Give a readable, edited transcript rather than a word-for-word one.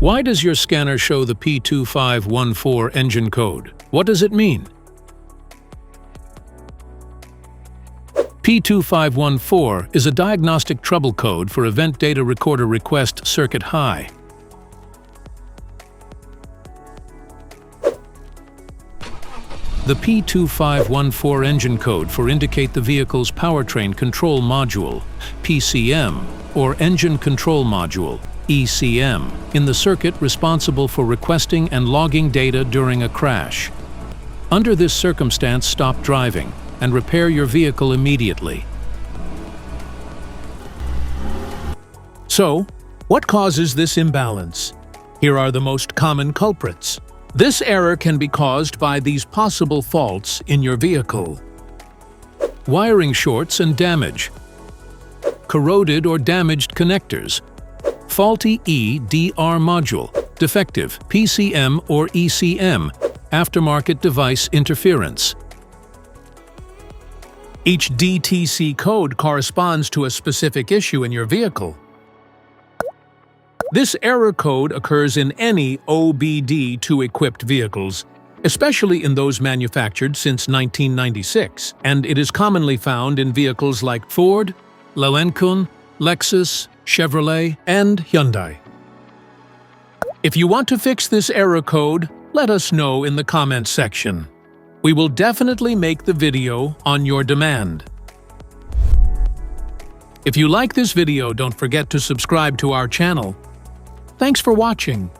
Why does your scanner show the P2514 engine code? What does it mean? P2514 is a diagnostic trouble code for Event Data Recorder Request Circuit High. The P2514 engine code for indicate the vehicle's Powertrain Control Module, PCM, or Engine Control Module, ECM, in the circuit responsible for requesting and logging data during a crash. Under this circumstance, stop driving and repair your vehicle immediately. So, what causes this imbalance? Here are the most common culprits. This error can be caused by these possible faults in your vehicle: wiring shorts and damage, corroded or damaged connectors, faulty EDR module, defective PCM or ECM, aftermarket device interference. Each DTC code corresponds to a specific issue in your vehicle. This error code occurs in any OBD2 equipped vehicles, especially in those manufactured since 1996, and it is commonly found in vehicles like Ford, Lincoln, Lexus, Chevrolet, and Hyundai. If you want to fix this error code, let us know in the comments section. We will definitely make the video on your demand. If you like this video, don't forget to subscribe to our channel. Thanks for watching.